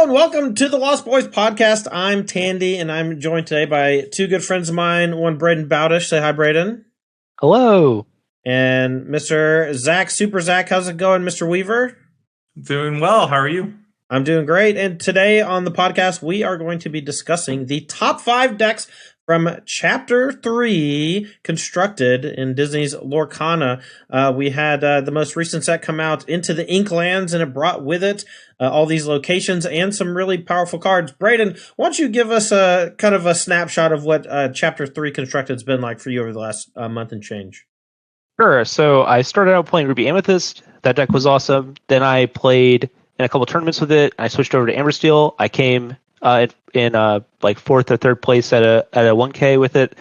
and welcome to the Lost Boys podcast. I'm Tandy, and I'm joined today by two good friends of mine. One, Braden Bowdish. Say hi, Braden. Hello. And Mr. Zack, Super Zack. How's it going, Mr. Weaver? Doing well. How are you? I'm doing great. And today on the podcast, we are going to be discussing the top 5 decks from Chapter 3, constructed in Disney's Lorcana. We had the most recent set come out, Into the Inklands, and it brought with it all these locations and some really powerful cards. Braden, why don't you give us a kind of a snapshot of what Chapter 3 constructed's been like for you over the last month and change? Sure. So I started out playing Ruby Amethyst. That deck was awesome. Then I played in a couple tournaments with it. I switched over to Amber Steel. I came in like 4th or 3rd place at a 1K with it.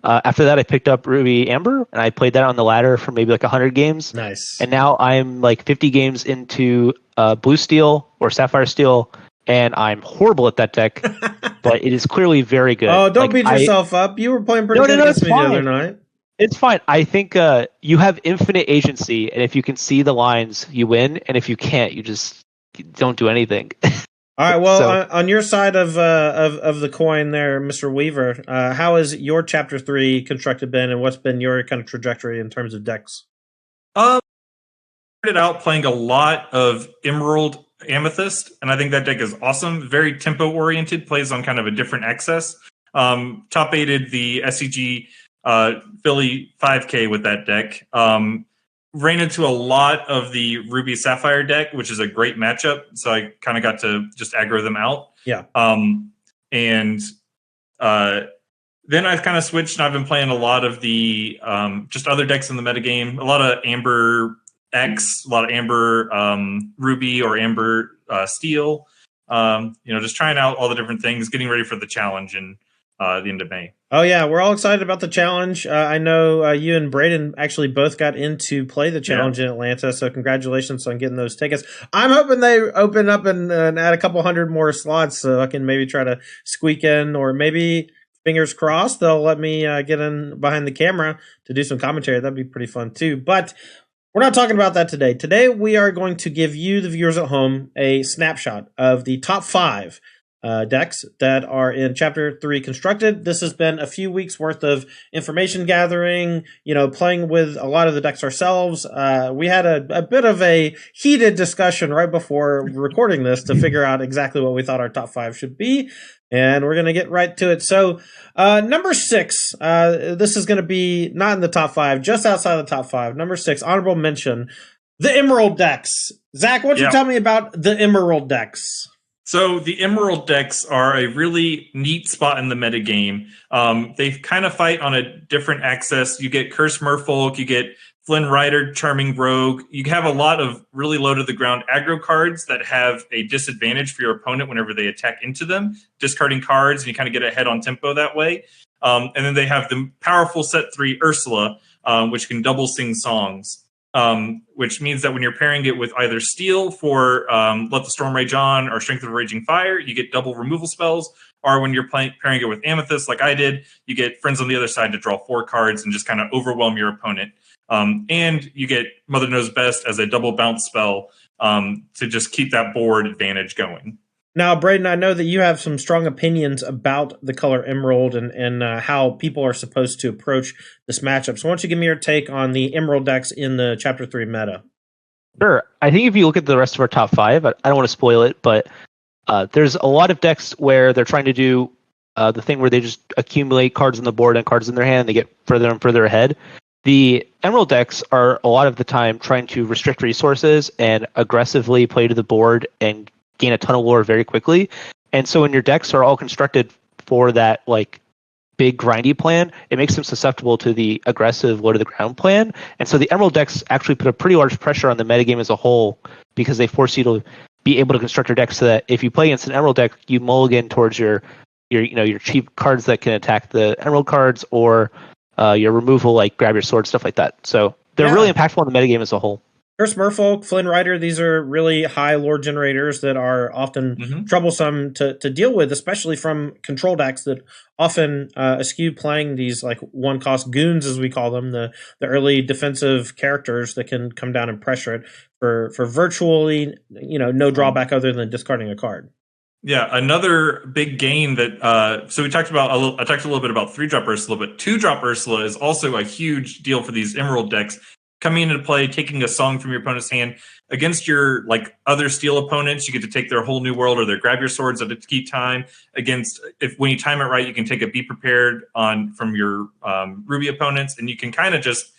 After that, I picked up Ruby Amber, and I played that on the ladder for maybe like 100 games. Nice. And now I'm like 50 games into Blue Steel or Sapphire Steel, and I'm horrible at that deck, but it is clearly very good. Oh, don't beat yourself up. You were playing pretty good against me the other night. It's fine. I think you have infinite agency, and if you can see the lines, you win, and if you can't, you just don't do anything. All right. Well, on your side of the coin, there, Mr. Weaver, how has your Chapter 3 constructed been, and what's been your kind of trajectory in terms of decks? Started out playing a lot of Emerald Amethyst, and I think that deck is awesome. Very tempo oriented, plays on kind of a different access. Top 8'd the SCG Philly 5K with that deck. Ran into a lot of the Ruby Sapphire deck, which is a great matchup. So I kind of got to just aggro them out. Yeah. And then I've kind of switched, and I've been playing a lot of the just other decks in the metagame. A lot of Amber X, a lot of Amber Ruby or Amber Steel. Just trying out all the different things, getting ready for the challenge in the end of May. Oh, yeah. We're all excited about the challenge. I know you and Braden actually both got in to play the challenge in Atlanta, so congratulations on getting those tickets. I'm hoping they open up and add a couple hundred more slots so I can maybe try to squeak in, or maybe, fingers crossed, they'll let me get in behind the camera to do some commentary. That'd be pretty fun, too. But we're not talking about that today. Today, we are going to give you, the viewers at home, a snapshot of the top 5 decks that are in Chapter 3 constructed. This has been a few weeks worth of information gathering, playing with a lot of the decks ourselves. We had a bit of a heated discussion right before recording this to figure out exactly what we thought our top 5 should be, and we're going to get right to it. So number 6, this is going to be not in the top 5, just outside the top 5. Number 6, honorable mention, the Emerald decks. Zach, why don't you tell me about the Emerald decks? So the Emerald decks are a really neat spot in the metagame. They kind of fight on a different axis. You get Curse Merfolk, you get Flynn Rider, Charming Rogue. You have a lot of really low to the ground aggro cards that have a disadvantage for your opponent whenever they attack into them, discarding cards, and you kind of get ahead on tempo that way. And then they have the powerful set 3 Ursula, which can double sing songs. Which means that when you're pairing it with either Steel for Let the Storm Rage On or Strength of a Raging Fire, you get double removal spells. Or when you're pairing it with Amethyst, like I did, you get Friends on the Other Side to draw 4 cards and just kind of overwhelm your opponent. And you get Mother Knows Best as a double bounce spell to just keep that board advantage going. Now, Braden, I know that you have some strong opinions about the color Emerald and how people are supposed to approach this matchup. So why don't you give me your take on the Emerald decks in the Chapter 3 meta? Sure. I think if you look at the rest of our top 5, I don't want to spoil it, but there's a lot of decks where they're trying to do the thing where they just accumulate cards on the board and cards in their hand. They get further and further ahead. The Emerald decks are a lot of the time trying to restrict resources and aggressively play to the board and gain a ton of lore very quickly. And so when your decks are all constructed for that like big grindy plan, it makes them susceptible to the aggressive low to the ground plan. And so the Emerald decks actually put a pretty large pressure on the metagame as a whole, because they force you to be able to construct your deck so that if you play against an Emerald deck, you mulligan towards your cheap cards that can attack the Emerald cards, or your removal, like Grab Your Sword, stuff like that. So they're really impactful on the metagame as a whole. Curse Merfolk, Flynn Rider, these are really high lore generators that are often troublesome to deal with, especially from control decks that often eschew playing these like one-cost goons, as we call them, the early defensive characters that can come down and pressure it for virtually no drawback other than discarding a card. Yeah, another big game that so we talked about I talked a little bit about 3-drop Ursula, but 2-drop Ursula is also a huge deal for these Emerald decks. Coming into play, taking a song from your opponent's hand against your like other steel opponents, you get to take their whole new world or their grab your swords at a key time. Against if when you time it right, you can take a be prepared on from your Ruby opponents, and you can kind of just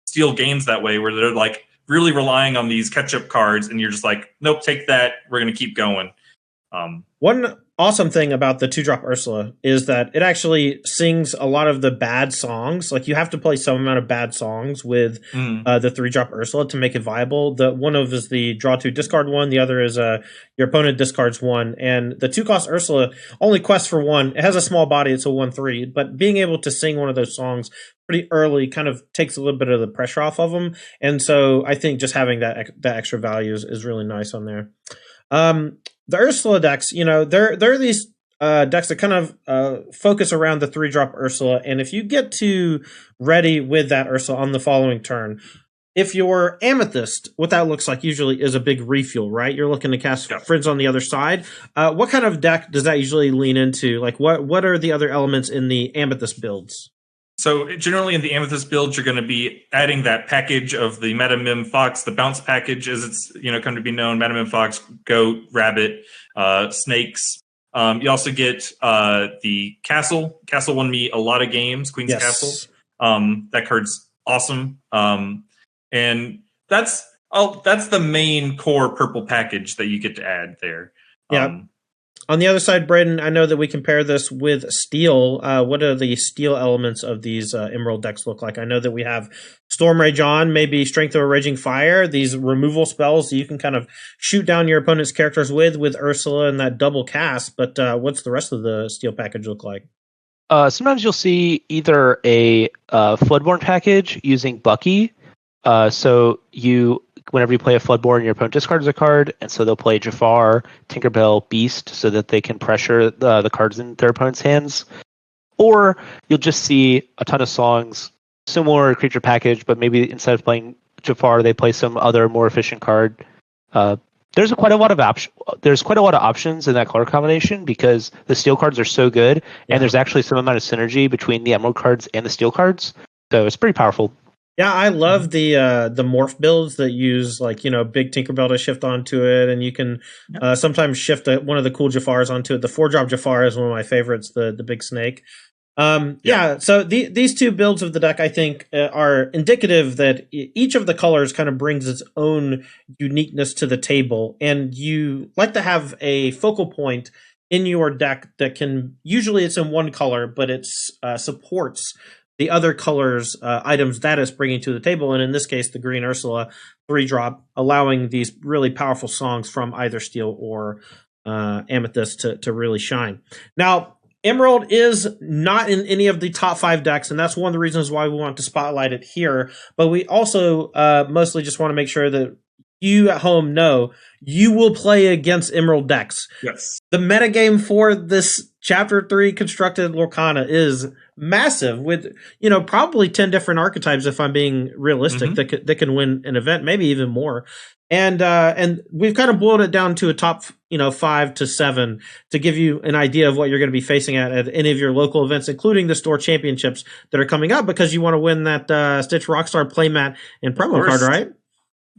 steal games that way where they're like really relying on these catch up cards, and you're just like, nope, take that. We're gonna keep going. One awesome thing about the 2-drop Ursula is that it actually sings a lot of the bad songs. Like you have to play some amount of bad songs with the 3-drop Ursula to make it viable. The one of is the draw 2 discard 1. The other is your opponent discards 1. And the 2-cost Ursula only quests for 1. It has a small body. It's a 1/3. But being able to sing one of those songs pretty early kind of takes a little bit of the pressure off of them. And so I think just having that extra value is really nice on there. The Ursula decks, they're these decks that kind of focus around the 3-drop Ursula. And if you get to ready with that Ursula on the following turn, if you're Amethyst, what that looks like usually is a big refuel, right? You're looking to cast Friends on the other side. What kind of deck does that usually lean into? Like, what are the other elements in the Amethyst builds? So generally in the Amethyst build, you're going to be adding that package of the Metamim Fox, the bounce package as it's come to be known, Metamim Fox, Goat, Rabbit, Snakes. You also get the Castle. Castle won me a lot of games, Queen's Castle. That card's awesome. And that's the main core purple package that you get to add there. Yeah. On the other side, Braden, I know that we compare this with steel. What are the steel elements of these Emerald decks look like? I know that we have Storm Rage on, maybe Strength of a Raging Fire, these removal spells that you can kind of shoot down your opponent's characters with Ursula and that double cast. But what's the rest of the steel package look like? Sometimes you'll see either a Floodborne package using Bucky. So whenever you play a Floodborne, your opponent discards a card, and so they'll play Jafar, Tinkerbell, Beast, so that they can pressure the cards in their opponent's hands. Or you'll just see a ton of songs, similar creature package, but maybe instead of playing Jafar, they play some other more efficient card. There's quite a lot of options in that color combination because the steel cards are so good, and there's actually some amount of synergy between the Emerald cards and the steel cards, so it's pretty powerful. Yeah, I love the morph builds that use big Tinkerbell to shift onto it, and you can sometimes shift one of the cool Jafars onto it. The 4-drop Jafar is one of my favorites, the big snake. So these two builds of the deck, I think, are indicative that each of the colors kind of brings its own uniqueness to the table, and you like to have a focal point in your deck that can, usually it's in one color, but it supports the other colors items that it's bringing to the table, and in this case, the green Ursula 3-drop, allowing these really powerful songs from either steel or Amethyst to really shine. Now, Emerald is not in any of the top 5 decks, and that's one of the reasons why we want to spotlight it here. But we also mostly just want to make sure that you at home know you will play against Emerald decks. Yes. The metagame for this Chapter 3 constructed Lorcana is massive, with probably 10 different archetypes, if I'm being realistic, that can win an event, maybe even more. And we've kind of boiled it down to a top 5 to 7 to give you an idea of what you're going to be facing at any of your local events, including the store championships that are coming up, because you want to win that Stitch Rockstar playmat and promo card, right?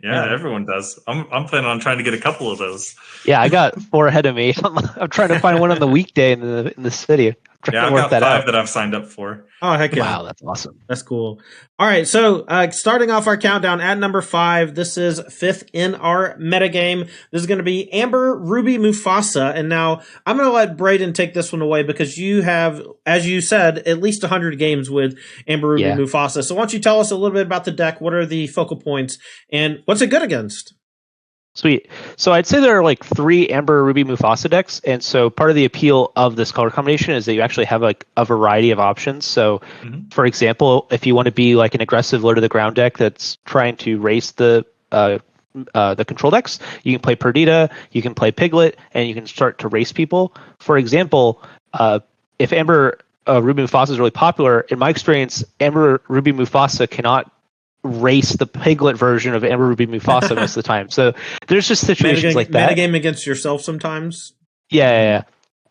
Yeah, everyone does. I'm planning on trying to get a couple of those. Yeah, I got 4 ahead of me. I'm trying to find one on the weekday in the city. Yeah, I've got 5 that I've signed up for. Oh, heck yeah. Wow, that's awesome. That's cool. All right, so starting off our countdown at number 5, this is 5th in our metagame. This is going to be Amber, Ruby, Mufasa. And now I'm going to let Braden take this one away because you have, as you said, at least 100 games with Amber, Ruby, Mufasa. So why don't you tell us a little bit about the deck? What are the focal points? And what's it good against? Sweet. So I'd say there are 3 Amber, Ruby, Mufasa decks, and so part of the appeal of this color combination is that you actually have a variety of options. So, for example, if you want to be an aggressive low to the ground deck that's trying to race the control decks, you can play Perdita, you can play Piglet, and you can start to race people. For example, if Amber, Ruby, Mufasa is really popular, in my experience, Amber, Ruby, Mufasa cannot race the Piglet version of Amber, Ruby, Mufasa most of the time. So there's just situations like that. Metagame against yourself sometimes. Yeah.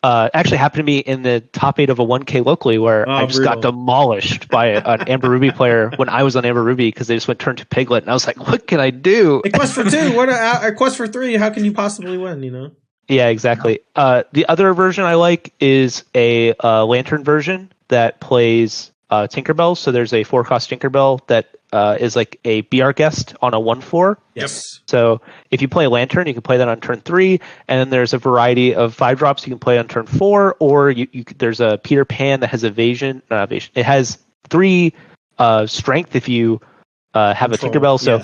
Actually happened to me in the top 8 of a 1K locally where I just got demolished by an Amber Ruby player when I was on Amber Ruby because they just went turn to Piglet, and I was like, what can I do? A quest for 2, a quest for 3, how can you possibly win, you know? Yeah, exactly. The other version I like is a Lantern version that plays Tinkerbell. So there's a 4-cost Tinkerbell that is like a BR guest on a 1/4. Yes. So if you play Lantern, you can play that on turn 3, and then there's a variety of 5-drops you can play on turn 4, or there's a Peter Pan that has evasion. It has 3 strength if you have a Tinkerbell. So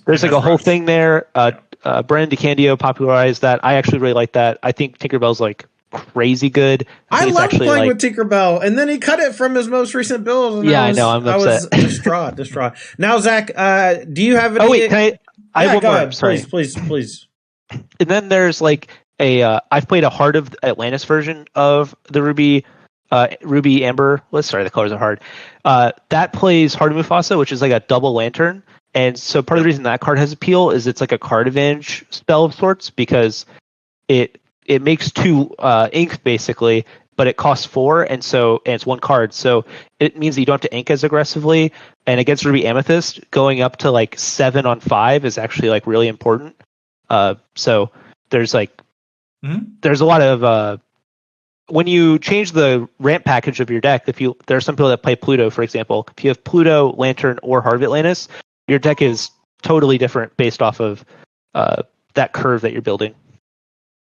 there's like a whole thing there. Brennan DeCandio popularized that. I actually really like that. I think Tinkerbell's like crazy good. I love playing with Tinkerbell, and then he cut it from his most recent build. And I know. I'm upset. I was distraught. Now, Zach, do you have any? Oh wait, can I have one more. Ahead. Sorry. Please. And then there's like I've played a Heart of Atlantis version of the Ruby Amber list. Sorry, the colors are hard. That plays Heart of Mufasa, which is like a double lantern. And so part of the reason that card has appeal is it's like a card advantage spell of sorts because it makes 2 ink basically, but it costs 4, and it's 1 card. So it means that you don't have to ink as aggressively. And against Ruby Amethyst, going up to like 7 on 5 is actually like really important. So there's like there's a lot of when you change the ramp package of your deck. There are some people that play Pluto, for example. If you have Pluto, Lantern, or Heart of Atlantis, your deck is totally different based off of that curve that you're building.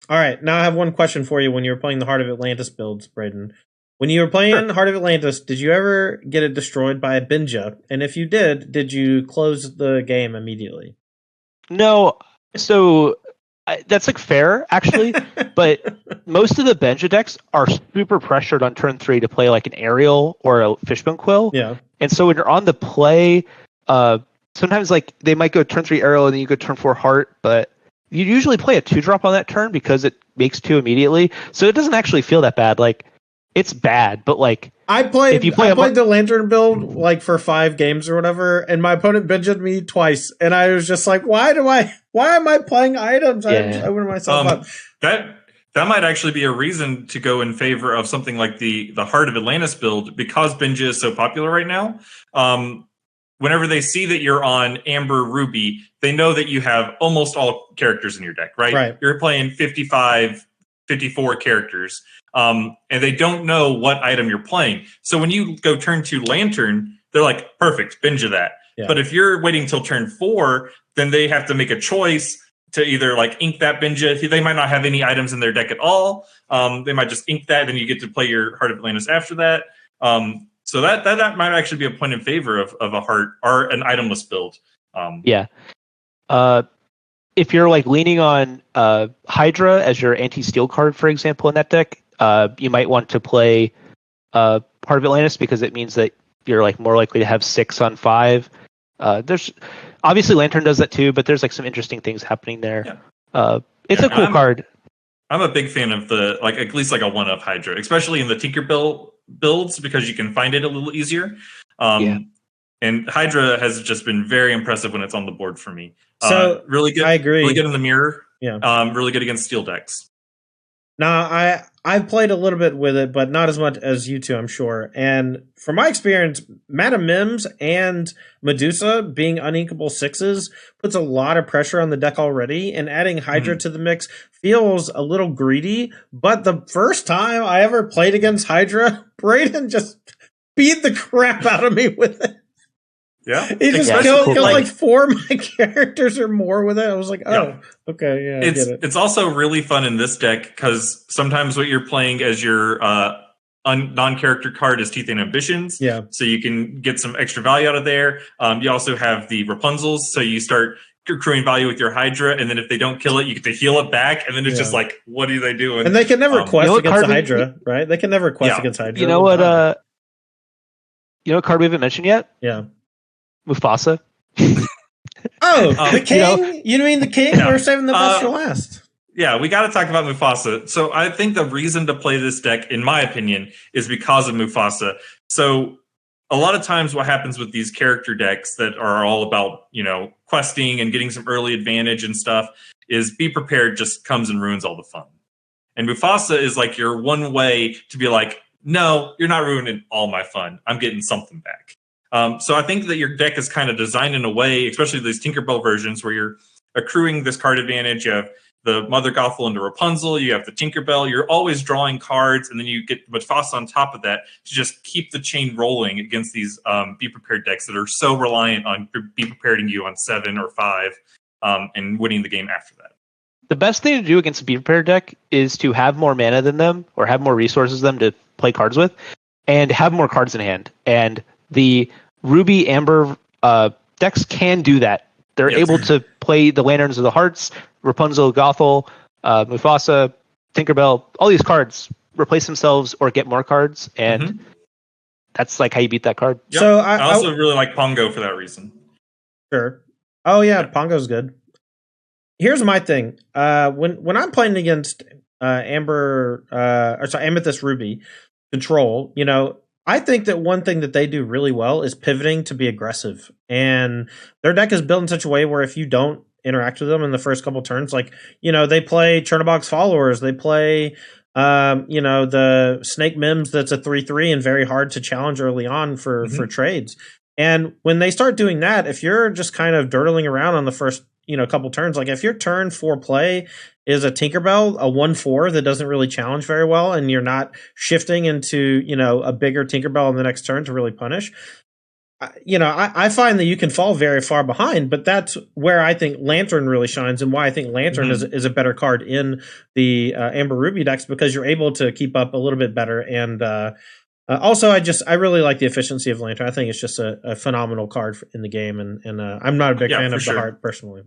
All right, now I have one question for you. When you were playing the Heart of Atlantis builds, Braden, when you were playing Heart of Atlantis, did you ever get it destroyed by a Binja? And if you did you close the game immediately? No. So that's like fair, actually. But most of the Benja decks are super pressured on turn 3 to play like an Aerial or a Fishbone Quill. Yeah. And so when you're on the play, sometimes like they might go turn 3 Arrow and then you go turn 4 Heart, but you usually play a 2-drop on that turn because it makes 2 immediately. So it doesn't actually feel that bad. Like, it's bad, but like I played the Lantern build like for 5 games or whatever, and my opponent Benja'd me twice, and I was just like, why am I playing items? Yeah. I wouldn't myself up. That might actually be a reason to go in favor of something like the Heart of Atlantis build, because Benja is so popular right now. Whenever they see that you're on Amber Ruby, they know that you have almost all characters in your deck, right? You're playing 55, 54 characters, and they don't know what item you're playing. So when you go turn 2 Lantern, they're like, perfect, Benja that. Yeah. But if you're waiting till turn 4, then they have to make a choice to either like ink that Benja. They might not have any items in their deck at all. They might just ink that, and you get to play your Heart of Atlantis after that. So that might actually be a point in favor of a heart or an itemless build. If you're like leaning on Hydra as your anti-steal card, for example, in that deck, you might want to play Heart of Atlantis because it means that you're like more likely to have 6 on 5. There's obviously Lantern does that too, but there's like some interesting things happening there. Yeah. It's a cool card. I'm a big fan of the like at least like a 1-of Hydra, especially in the Tinkerbell builds because you can find it a little easier. And Hydra has just been very impressive when it's on the board for me. So really good. I agree. Really good in the mirror. Yeah. Really good against steel decks. Now, I've played a little bit with it, but not as much as you two, I'm sure. And from my experience, Madam Mims and Medusa being uninkable 6s puts a lot of pressure on the deck already, and adding Hydra to the mix feels a little greedy. But the first time I ever played against Hydra, Braden just beat the crap out of me with it. Yeah, he just killed like 4 of my characters or more with it. I was like, okay, yeah. I get it. It's also really fun in this deck because sometimes what you're playing as your non-character card is Teeth and Ambitions. Yeah, so you can get some extra value out of there. You also have the Rapunzels, so you start accruing value with your Hydra, and then if they don't kill it, you get to heal it back, and then it's just like, what are they doing? And they can never quest against the Hydra, right? They can never quest against Hydra. You know what? You know what card we haven't mentioned yet? Yeah. Mufasa. The king? You mean the king? We're saving the best for last. Yeah, we got to talk about Mufasa. So I think the reason to play this deck, in my opinion, is because of Mufasa. So a lot of times what happens with these character decks that are all about, questing and getting some early advantage and stuff is Be Prepared just comes and ruins all the fun. And Mufasa is like your one way to be like, no, you're not ruining all my fun. I'm getting something back. So I think that your deck is kind of designed in a way, especially these Tinkerbell versions, where you're accruing this card advantage. You have the Mother Gothel and the Rapunzel. You have the Tinkerbell. You're always drawing cards, and then you get Mufasa on top of that to just keep the chain rolling against these Be Prepared decks that are so reliant on Be Preparing you on 7 or 5 and winning the game after that. The best thing to do against a Be Prepared deck is to have more mana than them, or have more resources than them to play cards with, and have more cards in hand. And the Ruby Amber decks can do that. They're able to play the Lanterns of the Hearts, Rapunzel, Gothel, Mufasa, Tinkerbell, all these cards replace themselves or get more cards, and that's like how you beat that card. Yep. So I also really like Pongo for that reason. Sure. Oh yeah, Pongo's good. Here's my thing. When I'm playing against Amethyst Ruby Control, I think that one thing that they do really well is pivoting to be aggressive. And their deck is built in such a way where if you don't interact with them in the first couple turns, they play Chernobog's Followers, they play the Snake Mims that's a 3/3 and very hard to challenge early on for trades. And when they start doing that, if you're just kind of dirtling around on the first couple turns, like if your turn 4 play is a Tinkerbell, a 1/4 that doesn't really challenge very well, and you're not shifting into a bigger Tinkerbell in the next turn to really punish, I find that you can fall very far behind. But that's where I think Lantern really shines, and why I think Lantern is a better card in the Amber Ruby decks, because you're able to keep up a little bit better. And also, I really like the efficiency of Lantern. I think it's just a phenomenal card in the game, and I'm not a big fan of the Heart personally.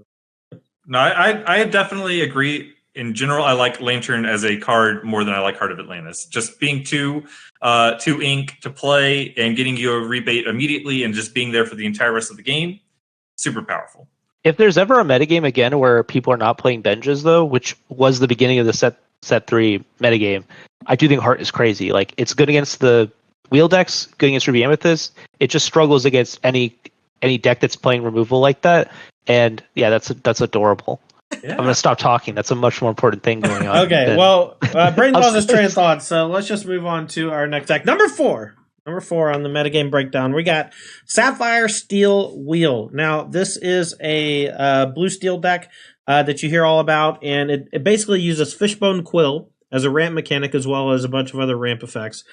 No, I definitely agree. In general, I like Lantern as a card more than I like Heart of Atlantis. Just being two ink to play and getting you a rebate immediately and just being there for the entire rest of the game, super powerful. If there's ever a metagame again where people are not playing Benjas, though, which was the beginning of the set 3 metagame, I do think Heart is crazy. Like, it's good against the wheel decks, good against Ruby Amethyst. It just struggles against any deck that's playing removal like that. And yeah, that's adorable. Yeah. I'm going to stop talking. That's a much more important thing going on. Okay, well, Braden lost his train of thought, so let's just move on to our next deck. Number 4 on the metagame breakdown, we got Sapphire Steel Wheel. Now, this is a blue steel deck that you hear all about, and it basically uses Fishbone Quill as a ramp mechanic, as well as a bunch of other ramp effects,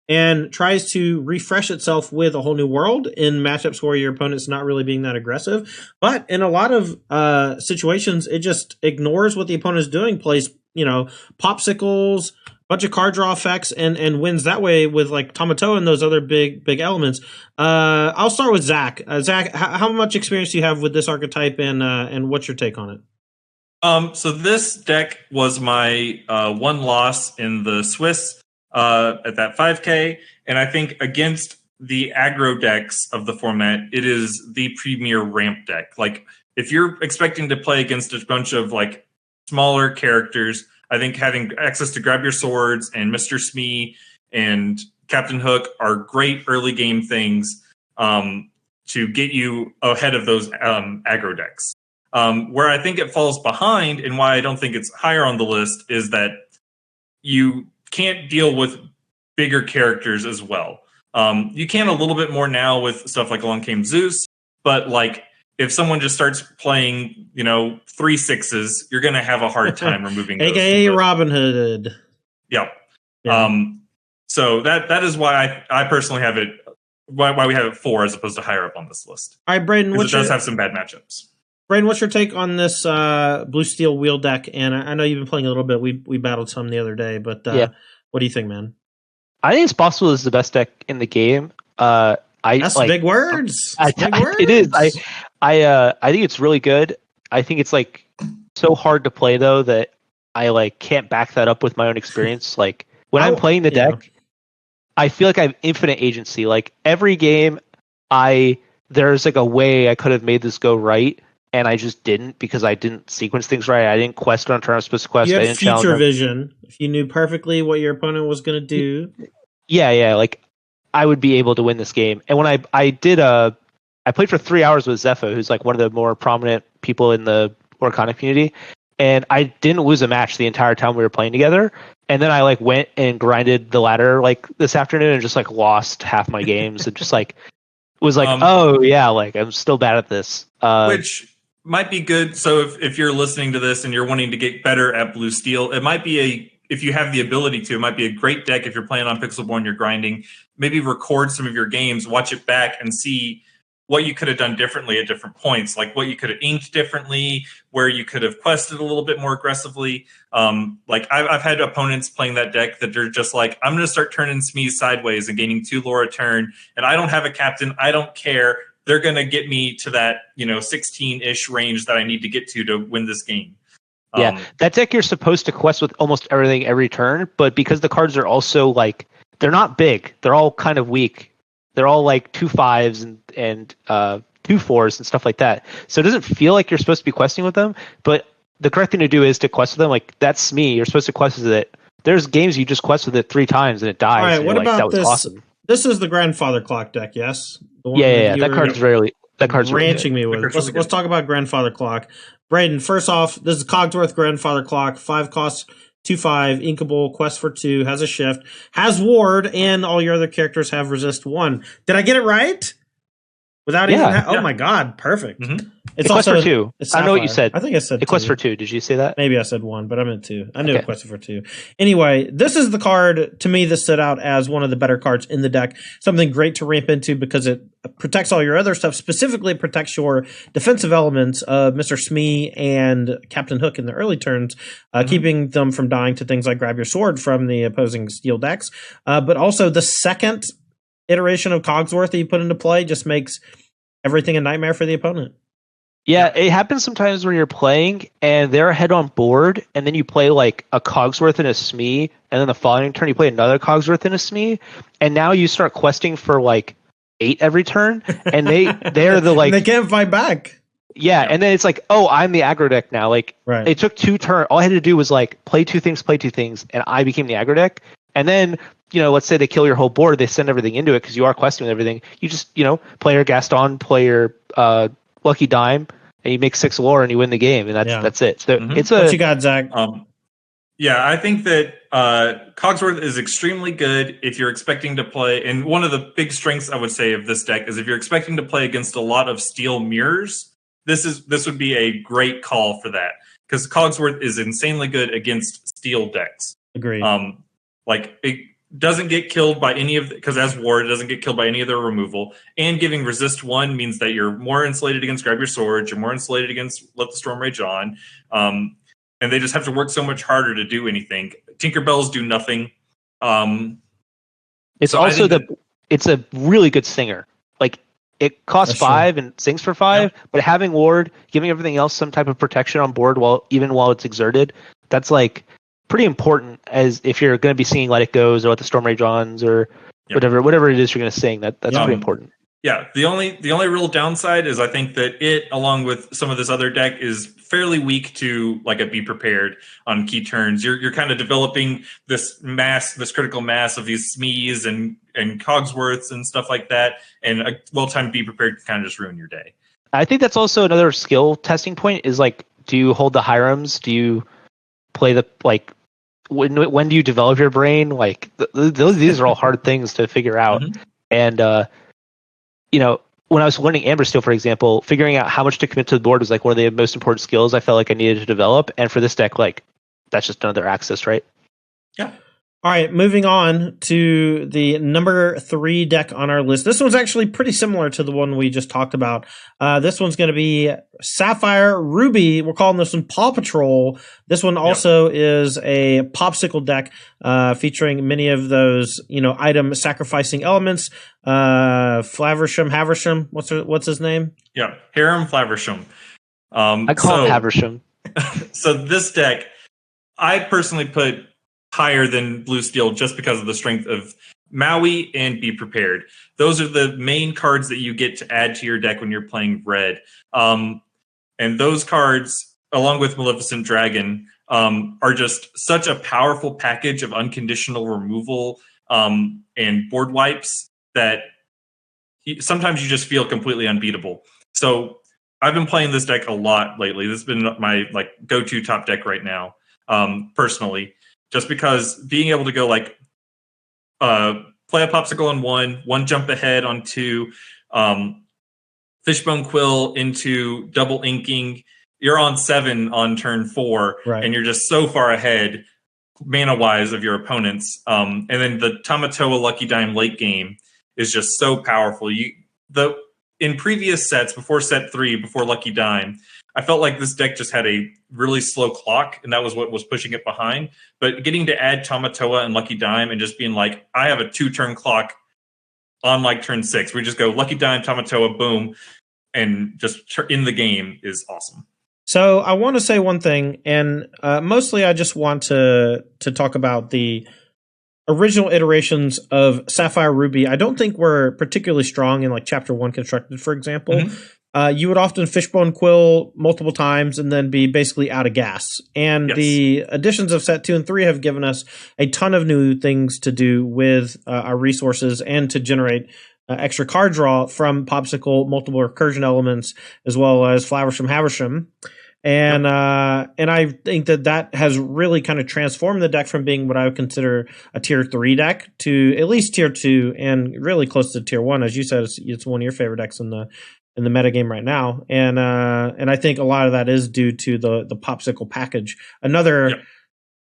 and tries to refresh itself with a whole new world in matchups where your opponent's not really being that aggressive. But in a lot of situations, it just ignores what the opponent's doing, plays, popsicles, bunch of card draw effects, and wins that way with like Tomato and those other big elements. I'll start with Zach. Zach, how much experience do you have with this archetype, and what's your take on it? So this deck was my one loss in the Swiss at that 5K, and I think against the aggro decks of the format, it is the premier ramp deck. Like, if you're expecting to play against a bunch of like smaller characters, I think having access to Grab Your Swords and Mr. Smee and Captain Hook are great early game things to get you ahead of those aggro decks. Where I think it falls behind, and why I don't think it's higher on the list, is that you can't deal with bigger characters as well. You can a little bit more now with stuff like Along Came Zeus, but like if someone just starts playing, 3 6s, you're going to have a hard time removing those. AKA Robin Hood. Yep. Yeah. So that is why I personally have it, why we have it 4 as opposed to higher up on this list. All right, Braden, it does have some bad matchups. Braden, what's your take on this blue steel wheel deck? And I know you've been playing a little bit. We battled some the other day, but what do you think, man? I think it's possible it's the best deck in the game. That's big words. Big words. It is. I think it's really good. I think it's like so hard to play though that I can't back that up with my own experience. Like when I'm playing the deck, I feel like I have infinite agency. Like every game, there's like a way I could have made this go right, and I just didn't because I didn't sequence things right. I didn't quest on turn I was supposed to quest. You I had didn't future vision. If you knew perfectly what your opponent was going to do. Yeah. Like I would be able to win this game. And when I played for 3 hours with Zepho, who's like one of the more prominent people in the Lorcana community, and I didn't lose a match the entire time we were playing together. And then I like went and grinded the ladder like this afternoon and just like lost half my games and just like was like, oh yeah, like I'm still bad at this. Which might be good. So if you're listening to this and you're wanting to get better at blue steel, it might be if you have the ability to, it might be a great deck if you're playing on Pixelborn, you're grinding, maybe record some of your games, watch it back and see what you could have done differently at different points, like what you could have inked differently, where you could have quested a little bit more aggressively. Like I've had opponents playing that deck that they're just like, I'm going to start turning Smees sideways and gaining 2 lore a turn, and I don't have a captain. I don't care. They're going to get me to that 16-ish range that I need to get to win this game. Yeah, that deck you're supposed to quest with almost everything every turn, but because the cards are also like, they're not big, they're all kind of weak. They're all like 2 5s and 2 4s and stuff like that. So it doesn't feel like you're supposed to be questing with them, but the correct thing to do is to quest with them. Like, that's me. You're supposed to quest with it. There's games you just quest with it 3 times and it dies. All right, what about that was this? Awesome. This is the grandfather clock deck, yes? Yeah. That card's ranching me with. Let's talk about grandfather clock. Braden, first off, this is Cogsworth grandfather clock. 5 costs, 2/5, inkable, quest for 2, has a shift, has ward, and all your other characters have resist 1. Did I get it right? Without even oh my god, perfect. Mm-hmm. It's also for 2. I don't know what you said. I think I said it quest for 2. Did you say that? Maybe I said 1, but I meant 2. I knew it quested for 2. Anyway, this is the card to me that stood out as one of the better cards in the deck. Something great to ramp into because it protects all your other stuff. Specifically, it protects your defensive elements of Mr. Smee and Captain Hook in the early turns, keeping them from dying to things like Grab Your Sword from the opposing steel decks. But also the second iteration of Cogsworth that you put into play just makes everything a nightmare for the opponent. Yeah, it happens sometimes when you're playing and they're ahead on board, and then you play like a Cogsworth and a Smee, and then the following turn you play another Cogsworth and a Smee, and now you start questing for like 8 every turn, and they're the like and they can't fight back. Yeah, and then it's like, oh, I'm the aggro deck now. Like, It took 2 turns. All I had to do was like play two things, and I became the aggro deck. And then, let's say they kill your whole board, they send everything into it because you are questing with everything. You just, play your Gaston, play your Lucky Dime, and you make 6 lore and you win the game, and that's it. So it's what you got, Zach? Yeah, I think that Cogsworth is extremely good if you're expecting to play. And one of the big strengths I would say of this deck is if you're expecting to play against a lot of steel mirrors, this would be a great call for that, because Cogsworth is insanely good against steel decks. Agreed. Like it doesn't get killed by any of because as ward, it doesn't get killed by any of their removal. And giving resist 1 means that you're more insulated against Grab Your Sword, you're more insulated against Let the Storm Rage On. And they just have to work so much harder to do anything. Tinkerbells do nothing. It's a really good singer. Like, it costs 5 and sings for 5, but having ward, giving everything else some type of protection on board while it's exerted, that's like pretty important, as if you're going to be singing Let It Goes or Let the Storm Rage Ons or whatever it is you're going to sing. That's pretty important. Yeah, the only real downside is I think that it, along with some of this other deck, is fairly weak to like a Be Prepared on key turns. You're kind of developing this critical mass of these Smees and Cogsworths and stuff like that, and a well-timed Be Prepared can kind of just ruin your day. I think that's also another skill testing point is like, do you hold the Hiram's? Do you play the like? When do you develop your brain? Like these are all hard things to figure out, and when I was learning Amber Steel, for example, figuring out how much to commit to the board was like one of the most important skills I felt like I needed to develop. And for this deck, like, that's just another access, right? Yeah. All right, moving on to the number 3 deck on our list. This one's actually pretty similar to the one we just talked about. This one's going to be Sapphire Ruby. We're calling this one Paw Patrol. This one also is a popsicle deck featuring many of those, item sacrificing elements. Haversham. What's his name? Yeah, Harem Flaversham. I call him Haversham. So this deck, I personally put higher than Blue Steel just because of the strength of Maui and Be Prepared. Those are the main cards that you get to add to your deck when you're playing red. And those cards, along with Maleficent Dragon, are just such a powerful package of unconditional removal and board wipes that sometimes you just feel completely unbeatable. So I've been playing this deck a lot lately. This has been my go-to top deck right now, personally. just because being able to go like play a popsicle on one jump ahead on two, Fishbone Quill into double inking. You're on 7 on turn 4, Right. and you're just so far ahead mana-wise of your opponents. And then the Tamatoa Lucky Dime late game is just so powerful. In previous sets, before set 3, before Lucky Dime, I felt like this deck just had a really slow clock, and that was what was pushing it behind. But getting to add Tamatoa and Lucky Dime and just being like, I have a 2-turn clock on like turn 6. We just go Lucky Dime, Tamatoa, boom, and just in the game is awesome. So I want to say one thing, and mostly I just want to talk about the original iterations of Sapphire Ruby. I don't think were particularly strong in like Chapter 1 constructed, for example. Mm-hmm. You would often Fishbone Quill multiple times and then be basically out of gas. And the additions of set 2 and 3 have given us a ton of new things to do with our resources and to generate extra card draw from Popsicle, multiple recursion elements, as well as Flowers from Haversham. And I think that has really kind of transformed the deck from being what I would consider a tier 3 deck to at least tier 2 and really close to tier 1. As you said, it's one of your favorite decks in the metagame right now. And I think a lot of that is due to the Popsicle package. Another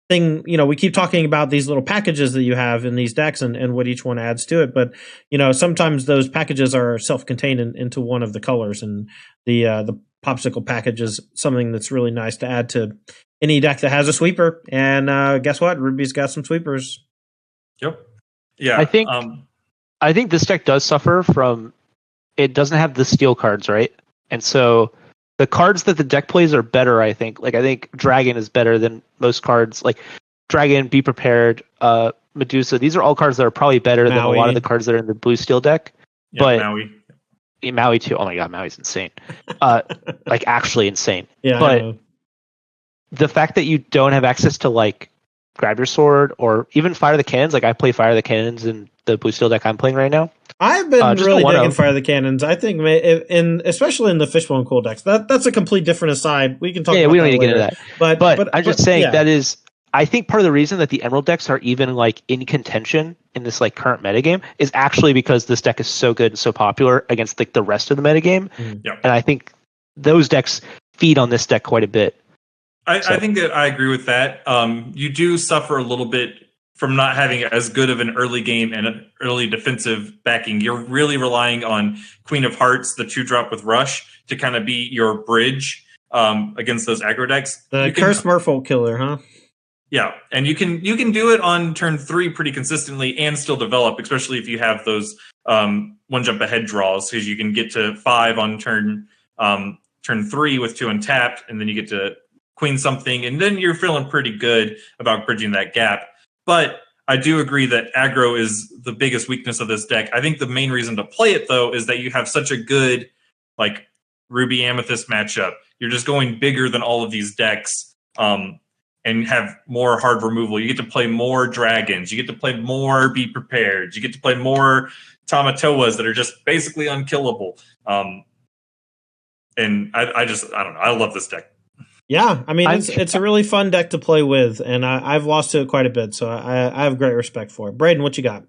thing, we keep talking about these little packages that you have in these decks and what each one adds to it. But, sometimes those packages are self-contained into one of the colors, and the Popsicle package is something that's really nice to add to any deck that has a sweeper. And guess what? Ruby's got some sweepers. Yep. Yeah. I think this deck does suffer from, it doesn't have the steel cards, right? And so the cards that the deck plays are better, I think. Like, I think Dragon is better than most cards. Like, Dragon, Be Prepared, Medusa. These are all cards that are probably better than a lot of the cards that are in the blue steel deck. Yeah, but Maui too. Oh my god, Maui's insane. Like, actually insane. Yeah. But the fact that you don't have access to like Grab Your Sword or even Fire the Cannons, like I play Fire the Cannons in the blue steel deck I'm playing right now. I've been really digging Fire the Cannons. I think, especially in the Fishbone Quill decks, that's a complete different aside. We can talk. Yeah, we don't need to get into that. But I'm just saying yeah. that is. I think part of the reason that the Emerald decks are even like in contention in this like current metagame is actually because this deck is so good and so popular against like the rest of the metagame. Yep. And I think those decks feed on this deck quite a bit. I think that I agree with that. You do suffer a little bit from not having as good of an early game and an early defensive backing. You're really relying on Queen of Hearts, the 2-drop with Rush, to kind of be your bridge against those aggro decks. The Curse Merfolk killer, huh? Yeah, and you can do it on turn 3 pretty consistently and still develop, especially if you have those 1 jump ahead draws, because you can get to 5 on turn 3 with 2 untapped, and then you get to queen something, and then you're feeling pretty good about bridging that gap. But I do agree that aggro is the biggest weakness of this deck. I think the main reason to play it, though, is that you have such a good like Ruby Amethyst matchup. You're just going bigger than all of these decks. And have more hard removal. You get to play more dragons. You get to play more Be Prepared. You get to play more Tamatoas that are just basically unkillable. And I don't know. I love this deck. Yeah, I mean, it's a really fun deck to play with, and I've lost to it quite a bit, so I have great respect for it. Braden, what you got?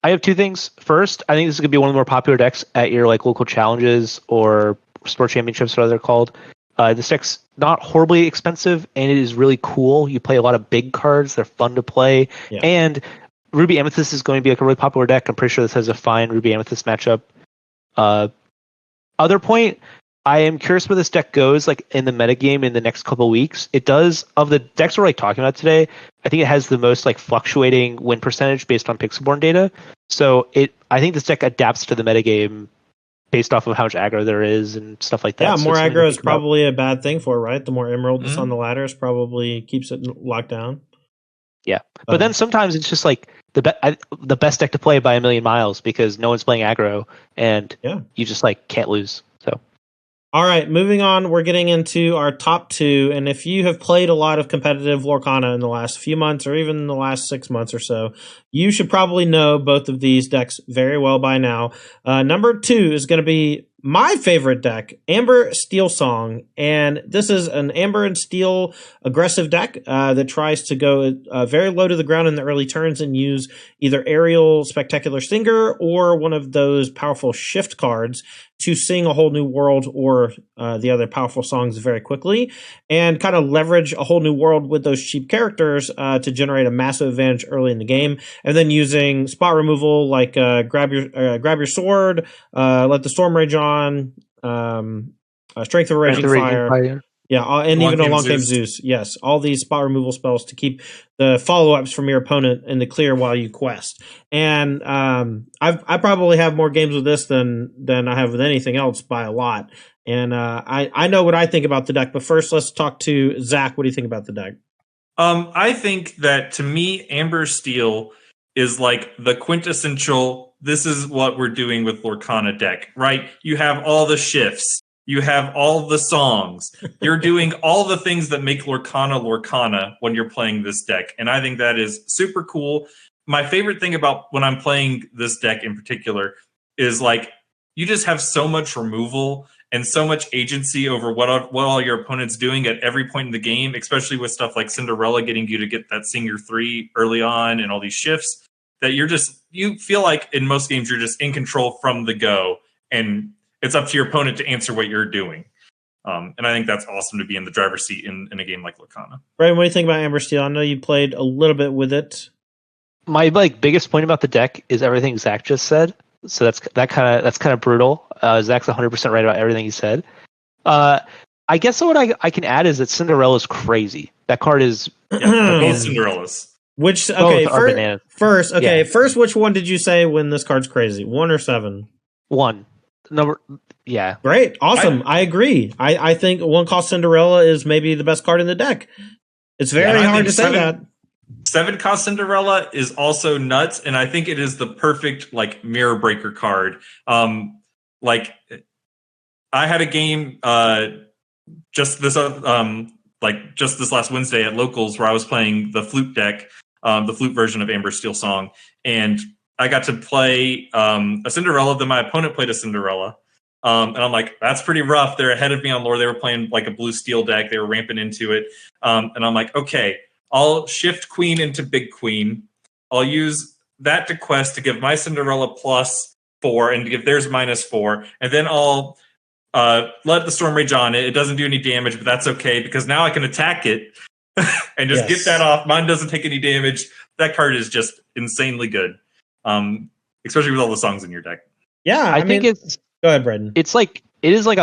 I have 2 things. First, I think this is going to be one of the more popular decks at your like local challenges or sport championships, whatever they're called. This deck's not horribly expensive, and it is really cool. You play a lot of big cards. They're fun to play. Yeah. And Ruby Amethyst is going to be like a really popular deck. I'm pretty sure this has a fine Ruby Amethyst matchup. Other point, I am curious where this deck goes like in the metagame in the next couple of weeks. It does, of the decks we're like talking about today, I think it has the most like fluctuating win percentage based on Pixelborn data. So I think this deck adapts to the metagame based off of how much aggro there is and stuff like that. Yeah, more aggro is probably a bad thing for it, right? The more emerald that's on the ladder is probably keeps it locked down. Yeah, but then sometimes it's just like the best deck to play by a million miles because no one's playing aggro and you just like can't lose. So, all right, moving on. We're getting into our top 2, and if you have played a lot of competitive Lorcana in the last few months or even the last 6 months or so, you should probably know both of these decks very well by now. Number 2 is going to be my favorite deck, Amber Steel Song, and this is an Amber and Steel aggressive deck that tries to go very low to the ground in the early turns and use either Aerial Spectacular Stinger or one of those powerful shift cards to sing A Whole New World or the other powerful songs very quickly, and kind of leverage A Whole New World with those cheap characters to generate a massive advantage early in the game, and then using spot removal like grab your sword, let the Storm Rage on, Strength of a Raging Fire. Yeah, and even a Long Game Zeus. Yes, all these spot removal spells to keep the follow-ups from your opponent in the clear while you quest. And I probably have more games with this than I have with anything else by a lot. And I know what I think about the deck, but first let's talk to Zach. What do you think about the deck? I think that, to me, Amber Steel is like the quintessential, this is what we're doing with Lorcana deck, right? You have all the shifts. You have all the songs. You're doing all the things that make Lorcana when you're playing this deck. And I think that is super cool. My favorite thing about when I'm playing this deck in particular is like you just have so much removal and so much agency over what all your opponent's doing at every point in the game, especially with stuff like Cinderella getting you to get that Singer 3 early on and all these shifts, that you feel like in most games you're just in control from the go, and it's up to your opponent to answer what you're doing. And I think that's awesome to be in the driver's seat in a game like Lorcana. Brian, what do you think about Amber Steel? I know you played a little bit with it. My biggest point about the deck is everything Zach just said. So that's kind of brutal. Zach's 100% right about everything he said. I guess what I can add is that Cinderella's crazy. That card is both Cinderellas. Which first, which one did you say when this card's crazy? 1 or 7? 1. Yeah. Great. Awesome. I agree. I think 1 cost Cinderella is maybe the best card in the deck. It's very hard to say that. 7 cost Cinderella is also nuts, and I think it is the perfect mirror breaker card. I had a game just this last Wednesday at Locals where I was playing the flute deck, the flute version of Amber Steel Song, and I got to play a Cinderella. Then my opponent played a Cinderella. And I'm like, that's pretty rough. They're ahead of me on lore. They were playing like a blue steel deck. They were ramping into it. And I'm like, okay, I'll shift Queen into Big Queen. I'll use that to quest to give my Cinderella +4 and to give theirs -4. And then I'll let the Storm Rage on it. It doesn't do any damage, but that's okay because now I can attack it and just get that off. Mine doesn't take any damage. That card is just insanely good, especially with all the songs in your deck. Yeah, I think it's... Go ahead, Braden. It is like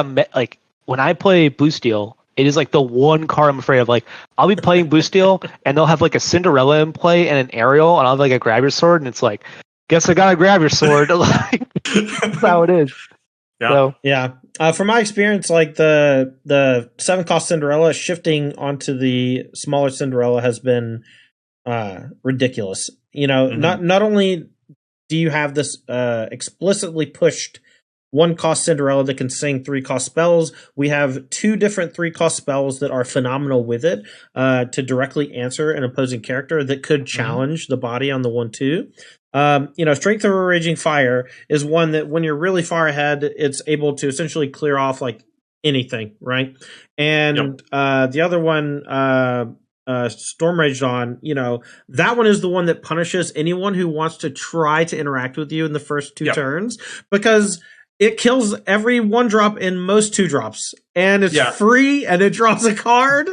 when I play Blue Steel, it is like the one card I'm afraid of. Like I'll be playing Blue Steel and they'll have like a Cinderella in play and an Aerial, and I'll have like a grab your sword, and it's like, guess I gotta grab your sword. That's how it is. Yeah. So, yeah. From my experience, like the 7 cost Cinderella shifting onto the smaller Cinderella has been ridiculous. You know, not only do you have this explicitly pushed 1 cost Cinderella that can sing 3 cost spells, we have 2 different 3 cost spells that are phenomenal with it to directly answer an opposing character that could challenge the body on the 1/2. Strength of a Raging Fire is one that when you're really far ahead, it's able to essentially clear off like anything, right? And the other one, Storm Rage on, that one is the one that punishes anyone who wants to try to interact with you in the first 2 turns, because it kills every 1-drop in most 2-drops, and it's free, and it draws a card.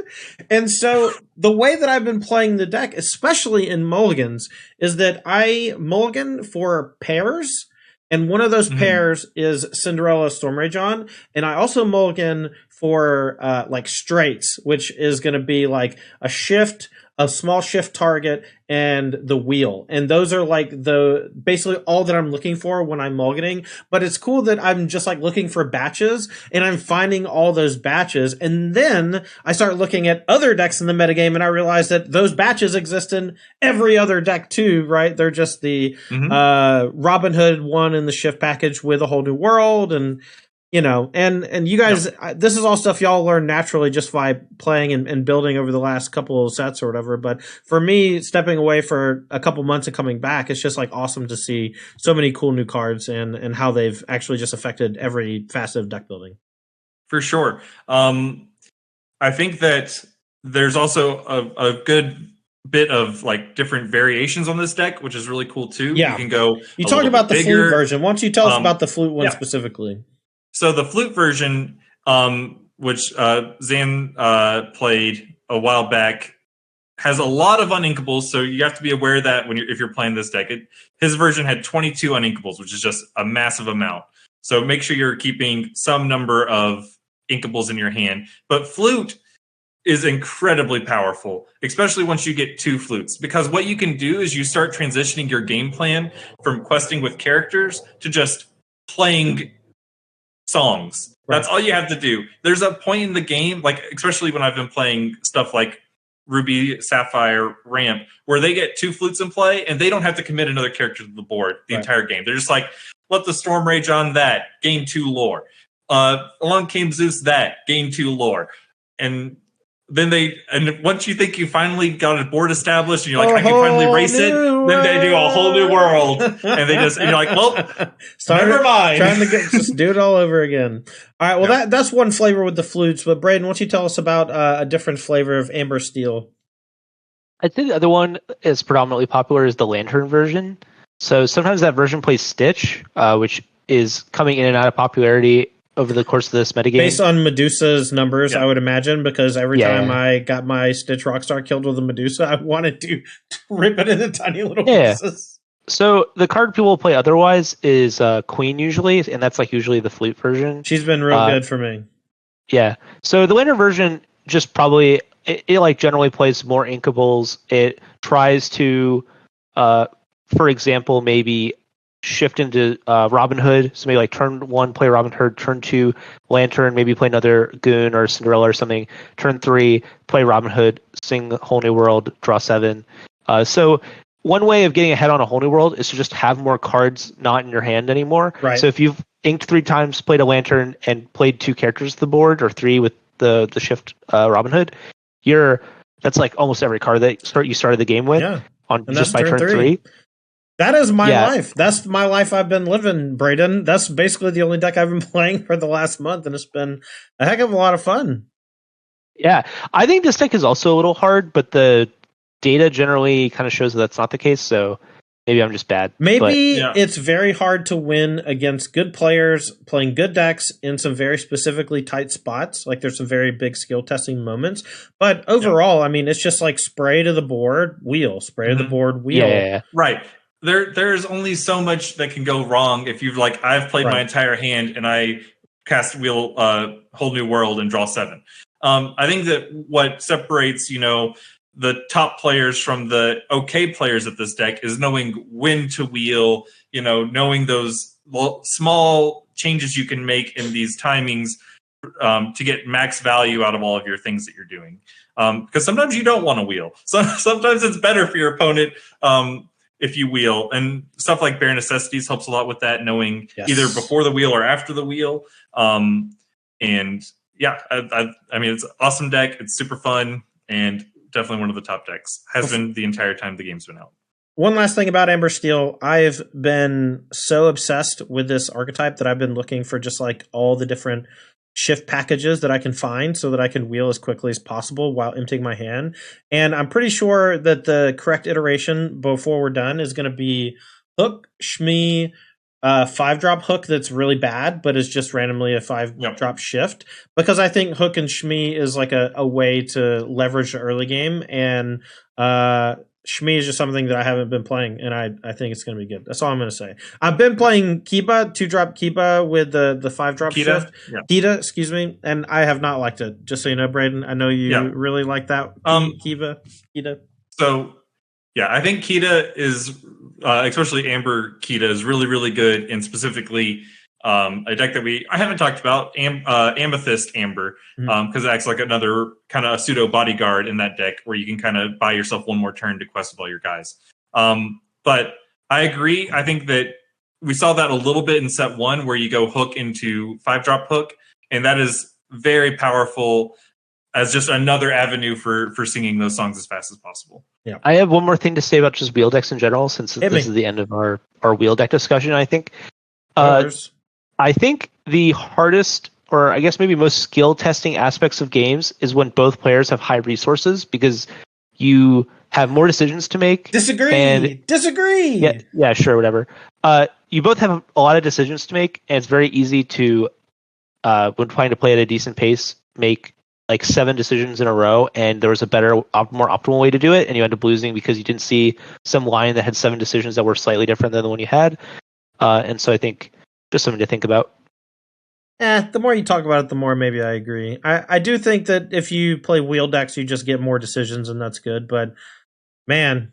And so the way that I've been playing the deck, especially in mulligans, is that I mulligan for pairs, and one of those pairs is Cinderella Storm Rage on, and I also mulligan for straights, which is going to be like a shift, a small shift target, and the wheel. And those are like basically all that I'm looking for when I'm mulliganing. But it's cool that I'm just like looking for batches, and I'm finding all those batches. And then I start looking at other decks in the metagame, and I realize that those batches exist in every other deck too, right? They're just the Robin Hood one in the shift package with A Whole New World, and and you guys, this is all stuff y'all learn naturally just by playing and building over the last couple of sets or whatever. But for me, stepping away for a couple months and coming back, it's just like awesome to see so many cool new cards and how they've actually just affected every facet of deck building. For sure. I think that there's also a good bit of like different variations on this deck, which is really cool too. Yeah. You can go. You talked about the flute version. Why don't you tell us about the flute one yeah. specifically? So the flute version, which Zan played a while back, has a lot of uninkables. So you have to be aware of that if you're playing this deck. His version had 22 uninkables, which is just a massive amount. So make sure you're keeping some number of inkables in your hand. But flute is incredibly powerful, especially once you get 2 flutes, because what you can do is you start transitioning your game plan from questing with characters to just playing songs. That's all you have to do. There's a point in the game, like especially when I've been playing stuff like Ruby, Sapphire, Ramp, where they get 2 flutes in play and they don't have to commit another character to the board the entire game. They're just like, let the Storm Rage on that, gain 2 lore. Along came Zeus, that, gain 2 lore. And then once you think you finally got a board established and you're like, I can finally race it, then they do a whole new world. And you're like, well, never mind. Trying to just do it all over again. All right, well, that's one flavor with the flutes. But Braden, why don't you tell us about a different flavor of Amber Steel? I think the other one is predominantly popular is the Lantern version. So sometimes that version plays Stitch, which is coming in and out of popularity over the course of this metagame. Based on Medusa's numbers, I would imagine, because every time I got my Stitch Rockstar killed with a Medusa, I wanted to rip it into tiny little pieces. So the card people play otherwise is Queen usually, and that's like usually the flute version. She's been real good for me. Yeah. So the Lantern version just probably, it like generally plays more inkables. It tries to, for example, maybe shift into Robin Hood. So maybe like turn 1, play Robin Hood, turn 2, Lantern, maybe play another Goon or Cinderella or something. Turn 3, play Robin Hood, sing Whole New World, draw 7. So one way of getting ahead on a Whole New World is to just have more cards not in your hand anymore. Right. So if you've inked 3 times, played a Lantern, and played 2 characters to the board, or 3 with the shift Robin Hood, that's like almost every card that you started the game with on just by turn 3. That is my life. That's my life I've been living, Braden. That's basically the only deck I've been playing for the last month, and it's been a heck of a lot of fun. Yeah, I think this deck is also a little hard, but the data generally kind of shows that's not the case, so maybe I'm just bad. Maybe it's very hard to win against good players playing good decks in some very specifically tight spots. Like there's some very big skill testing moments. But overall, I mean, it's just like spray to the board, wheel, spray to the board, wheel. Yeah. Right. There's only so much that can go wrong if you've like I've played my entire hand and I cast wheel Whole New World and draw 7. I think that what separates the top players from the okay players at this deck is knowing when to wheel, knowing those small changes you can make in these timings to get max value out of all of your things that you're doing. Because sometimes you don't want to wheel. So sometimes it's better for your opponent if you wheel, and stuff like Bare Necessities helps a lot with that, knowing either before the wheel or after the wheel. And yeah, I mean, it's an awesome deck. It's super fun and definitely one of the top decks. Has been the entire time the game's been out. One last thing about Amber Steel, I've been so obsessed with this archetype that I've been looking for just like all the different shift packages that I can find so that I can wheel as quickly as possible while emptying my hand. And I'm pretty sure that the correct iteration before we're done is going to be Hook, Shmee, 5-drop Hook that's really bad, but is just randomly a 5-drop shift. Because I think Hook and Shmee is like a way to leverage the early game, and Shmee is just something that I haven't been playing, and I think it's going to be good. That's all I'm going to say. I've been playing Kiba, 2-drop Kiba with the 5-drop shift. Kita, excuse me, and I have not liked it. Just so you know, Braden, I know you really like that Kita. So, yeah, I think Kita is, especially Amber Kita, is really, really good, and specifically a deck that I haven't talked about, Amethyst Amber, because it acts like another kind of a pseudo bodyguard in that deck where you can kind of buy yourself one more turn to quest with all your guys. But I agree. I think that we saw that a little bit in set 1 where you go hook into 5-drop hook, and that is very powerful as just another avenue for singing those songs as fast as possible. Yeah. I have one more thing to say about just wheel decks in general, since this is the end of our wheel deck discussion, I think. I think the hardest, or I guess maybe most skill testing aspects of games is when both players have high resources, because you have more decisions to make. Disagree. Yeah, sure, whatever. You both have a lot of decisions to make, and it's very easy to, when trying to play at a decent pace, make like 7 decisions in a row, and there was a better, more optimal way to do it, and you end up losing because you didn't see some line that had 7 decisions that were slightly different than the one you had. And so I think just something to think about. The more you talk about it, the more maybe I agree. I do think that if you play wheel decks, you just get more decisions, and that's good. But man,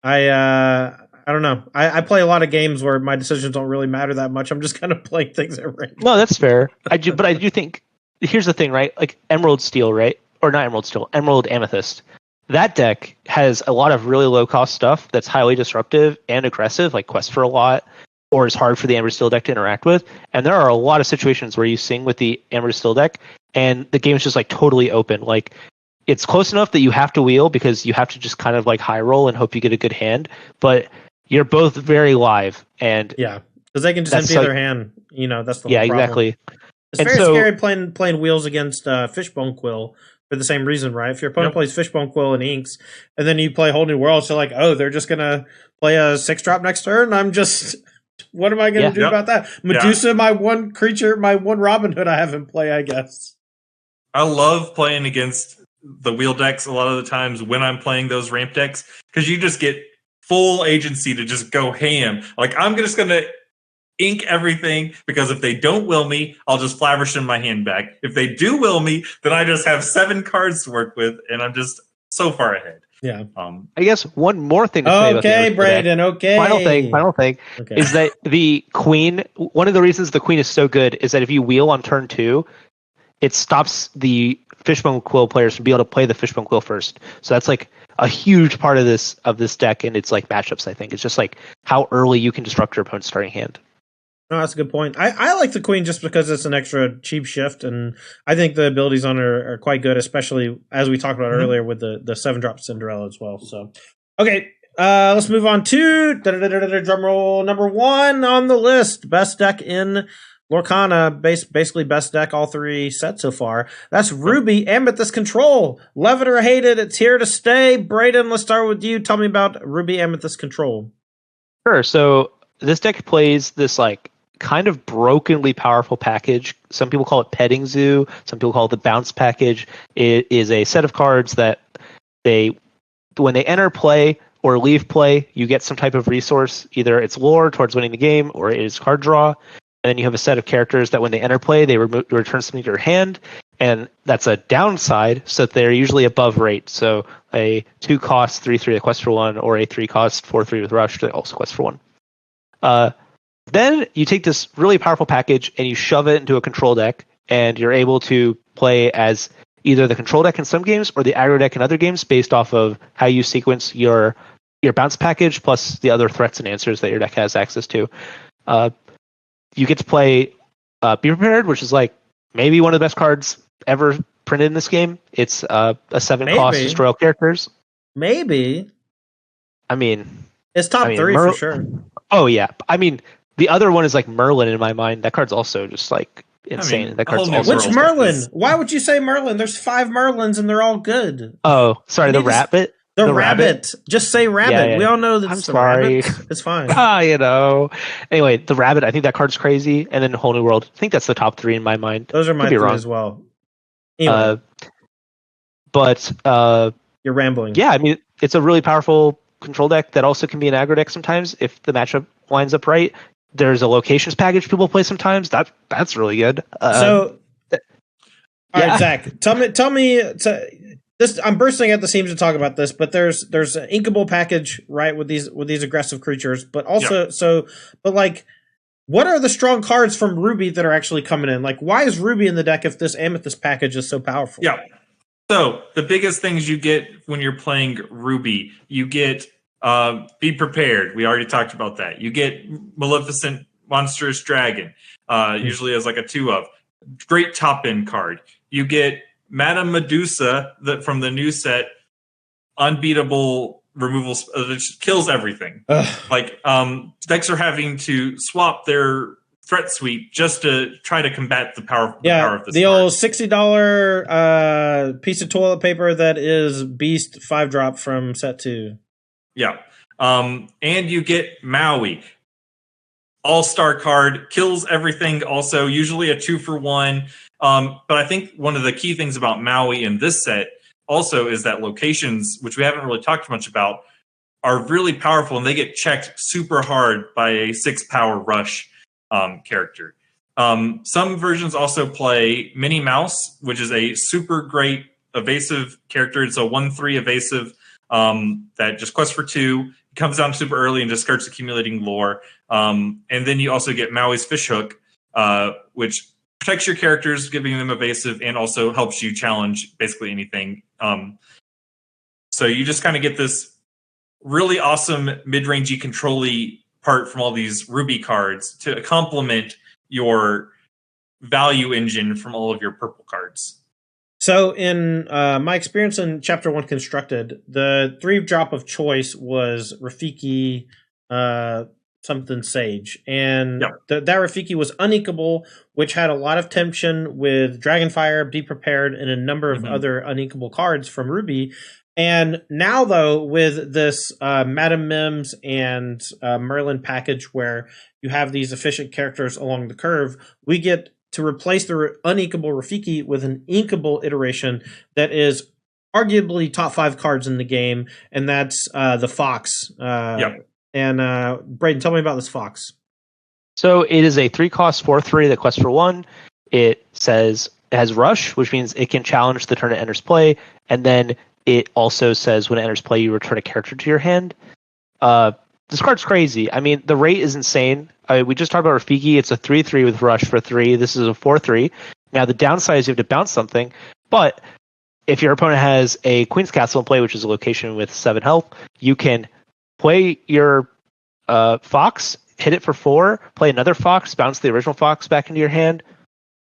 I don't know. I play a lot of games where my decisions don't really matter that much. I'm just kind of playing things at random. No, that's fair. But I do think, here's the thing, right? Like Emerald Steel, right? Or not Emerald Steel, Emerald Amethyst. That deck has a lot of really low cost stuff that's highly disruptive and aggressive, like Quest for a Lot, or is hard for the Emerald Steel deck to interact with. And there are a lot of situations where you sing with the Emerald Steel deck, and the game is just like totally open. Like it's close enough that you have to wheel because you have to just kind of like high roll and hope you get a good hand. But you're both very live, and yeah, because they can just empty their hand. You know, that's the whole problem. Exactly. It's very scary playing wheels against Fishbone Quill for the same reason, right? If your opponent plays Fishbone Quill and inks, and then you play Whole New World, so like, oh, they're just gonna play a 6-drop next turn. I'm just, what am I gonna do about that? Medusa, my one creature, my one Robin Hood I have in play, I guess. I love playing against the wheel decks a lot of the times when I'm playing those ramp decks, because you just get full agency to just go ham. Like, I'm just gonna ink everything, because if they don't will me, I'll just flourish in my hand back. If they do will me, then I just have 7 cards to work with, and I'm just so far ahead. Yeah. I guess one more thing to say about the Braden, Final thing is that the queen, one of the reasons the queen is so good is that if you wheel on turn 2, it stops the Fishbone Quill players from being able to play the Fishbone Quill first. So that's like a huge part of this deck, and it's like matchups, I think. It's just like how early you can disrupt your opponent's starting hand. No, that's a good point. I like the queen just because it's an extra cheap shift, and I think the abilities on her are quite good, especially as we talked about earlier with the 7-drop Cinderella as well. So, okay, let's move on to drumroll number 1 on the list. Best deck in Lorcana, basically best deck all 3 sets so far. That's Ruby Amethyst Control. Love it or hate it, it's here to stay. Braden, let's start with you. Tell me about Ruby Amethyst Control. Sure. So this deck plays this like kind of brokenly powerful package. Some people call it Petting Zoo. Some people call it the Bounce Package. It is a set of cards that when they enter play or leave play, you get some type of resource. Either it's lore towards winning the game, or it is card draw. And then you have a set of characters that when they enter play, they return something to your hand. And that's a downside, so they're usually above rate. So a 2-cost 3/3 that quest for 1, or a 3-cost 4/3 with rush that also quest for 1. Then you take this really powerful package and you shove it into a control deck, and you're able to play as either the control deck in some games or the aggro deck in other games based off of how you sequence your bounce package plus the other threats and answers that your deck has access to. You get to play Be Prepared, which is like maybe one of the best cards ever printed in this game. It's a 7-cost destroy all characters. Maybe. I mean, it's top 3 for sure. Oh yeah, I mean, the other one is like Merlin in my mind. That card's also just like insane. I mean, that card's also which Merlin? Why would you say Merlin? There's 5 Merlins and they're all good. Oh, sorry, the rabbit. The rabbit. Just say rabbit. Yeah. We all know that. I'm sorry. Rabbit. It's fine. Anyway, the rabbit. I think that card's crazy. And then Whole New World. I think that's the top 3 in my mind. Those are my 3 as well. Anyway. But you're rambling. Yeah, I mean, it's a really powerful control deck that also can be an aggro deck sometimes if the matchup lines up right. There's a locations package people play sometimes. That's really good. All right, Zach, tell me. This, I'm bursting at the seams to talk about this, but there's an inkable package, right, with these aggressive creatures, but also like, what are the strong cards from Ruby that are actually coming in? Like, why is Ruby in the deck if this Amethyst package is so powerful? Yeah. So the biggest things you get when you're playing Ruby, you get Be prepared. We already talked about that. You get Maleficent Monstrous Dragon, usually as like a 2-of. Great top-end card. You get Madame Medusa from the new set, unbeatable removal, which kills everything. Like, decks are having to swap their threat suite just to try to combat the power of this the card. old $60 piece of toilet paper that is Beast 5-drop from set 2. Yeah. And you get Maui. All-star card, kills everything also, usually a 2-for-1. But I think one of the key things about Maui in this set also is that locations, which we haven't really talked much about, are really powerful, and they get checked super hard by a 6-power rush character. Some versions also play Minnie Mouse, which is a super great evasive character. It's a 1/3 evasive that just quests for 2, comes down super early and just starts accumulating lore. And then you also get Maui's Fishhook, which protects your characters, giving them evasive, and also helps you challenge basically anything. So you just kind of get this really awesome mid-rangey control-y part from all these Ruby cards to complement your value engine from all of your purple cards. So in my experience in Chapter 1 Constructed, the 3-drop of choice was Rafiki something Sage. And that Rafiki was uninkable, which had a lot of tension with Dragonfire, Be Prepared, and a number of other uninkable cards from Ruby. And now, though, with this Madame Mims and Merlin package where you have these efficient characters along the curve, we get to replace the uninkable Rafiki with an inkable iteration that is arguably top 5 cards in the game, and that's the Fox. And Braden, tell me about this Fox. So it is a 3-cost 4/3 that quests for 1. It says it has Rush, which means it can challenge the turn it enters play, and then it also says when it enters play, you return a character to your hand. This card's crazy. I mean, the rate is insane. We just talked about Rafiki. It's a 3/3 with Rush for 3. This is a 4/3. Now, the downside is you have to bounce something, but if your opponent has a Queen's Castle in play, which is a location with 7 health, you can play your Fox, hit it for 4, play another Fox, bounce the original Fox back into your hand,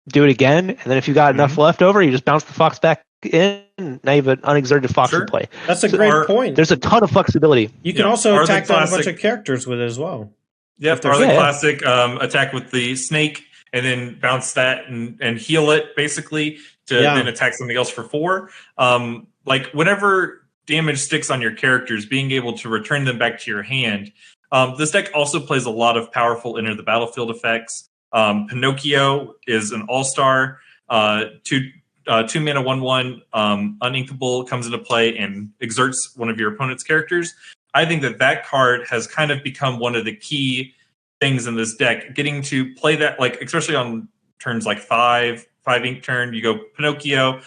do it again, and then if you got enough left over, you just bounce the Fox back in. Now you have an unexerted Fox in play. That's a great point. There's a ton of flexibility. You can also attack down a bunch of characters with it as well. Yep, or the classic attack with the snake and then bounce that and heal it basically to then attack something else for 4. Like whenever damage sticks on your characters, being able to return them back to your hand. This deck also plays a lot of powerful enter the battlefield effects. Pinocchio is an all-star, 2 mana 1/1, uninkable, comes into play and exerts one of your opponent's characters. I think that card has kind of become one of the key things in this deck. Getting to play that, like especially on turns like 5 ink turn, you go Pinocchio,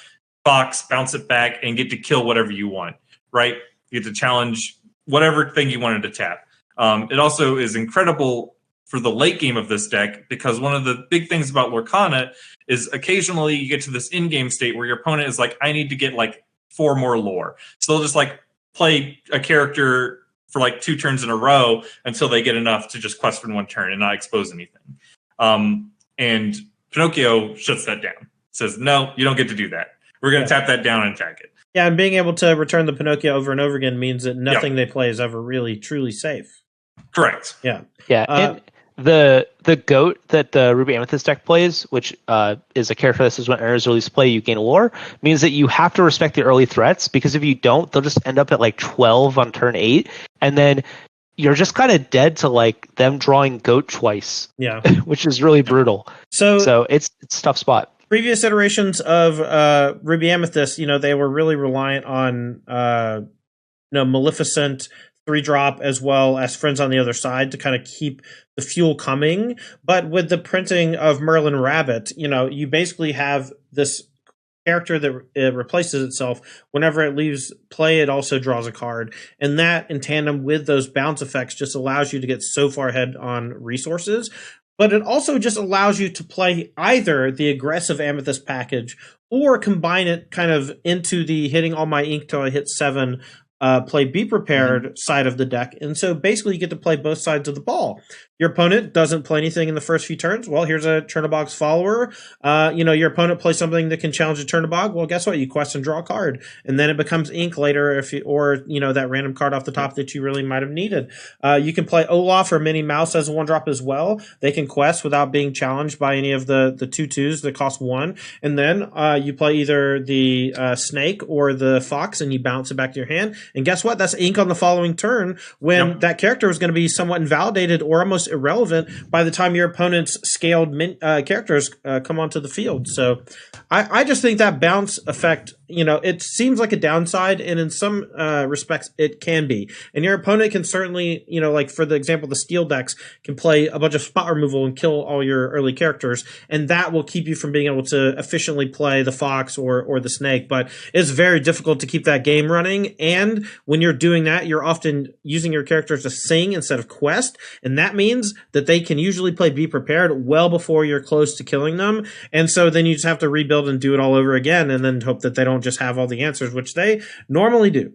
Fox, bounce it back, and get to kill whatever you want. Right? You get to challenge whatever thing you wanted to tap. It also is incredible for the late game of this deck because one of the big things about Lorcana is occasionally you get to this in-game state where your opponent is like, I need to get like 4 more lore. So they'll just like play a character for like 2 turns in a row until they get enough to just quest for 1 turn and not expose anything. And Pinocchio shuts that down. Says, no, you don't get to do that. We're going to tap that down and attack it. Yeah, and being able to return the Pinocchio over and over again means that nothing they play is ever really, truly safe. Correct. Yeah. Yeah, and the goat that the Ruby Amethyst deck plays, which is a character that says when enters release play, you gain lore, means that you have to respect the early threats, because if you don't, they'll just end up at like 12 on turn 8, and then you're just kind of dead to like them drawing goat twice. Yeah. Which is really brutal. So it's a tough spot. Previous iterations of Ruby Amethyst, they were really reliant on Maleficent 3-drop as well as Friends on the Other Side to kind of keep the fuel coming. But with the printing of Merlin Rabbit, you basically have this character that it replaces itself. Whenever it leaves play, it also draws a card. And that, in tandem with those bounce effects, just allows you to get so far ahead on resources. But it also just allows you to play either the aggressive Amethyst package or combine it kind of into the hitting all my ink till I hit 7 play Be Prepared side of the deck. And so basically you get to play both sides of the ball. Your opponent doesn't play anything in the first few turns. Well, here's a Chernobog's follower. Your opponent plays something that can challenge a Chernobog. Well, guess what? You quest and draw a card. And then it becomes ink later or that random card off the top that you really might have needed. You can play Olaf or Minnie Mouse as a 1-drop as well. They can quest without being challenged by any of the 2/2s that cost 1. And then you play either the snake or the fox and you bounce it back to your hand. And guess what? That's ink on the following turn when that character is going to be somewhat invalidated or almost irrelevant by the time your opponent's scaled characters come onto the field. So I just think that bounce effect, it seems like a downside, and in some respects it can be. And your opponent can certainly, like for the example, the steel decks can play a bunch of spot removal and kill all your early characters, and that will keep you from being able to efficiently play the fox or the snake. But it's very difficult to keep that game running, and when you're doing that, you're often using your characters to sing instead of quest, and that means that they can usually play Be Prepared well before you're close to killing them, and so then you just have to rebuild and do it all over again, and then hope that they don't just have all the answers, which they normally do.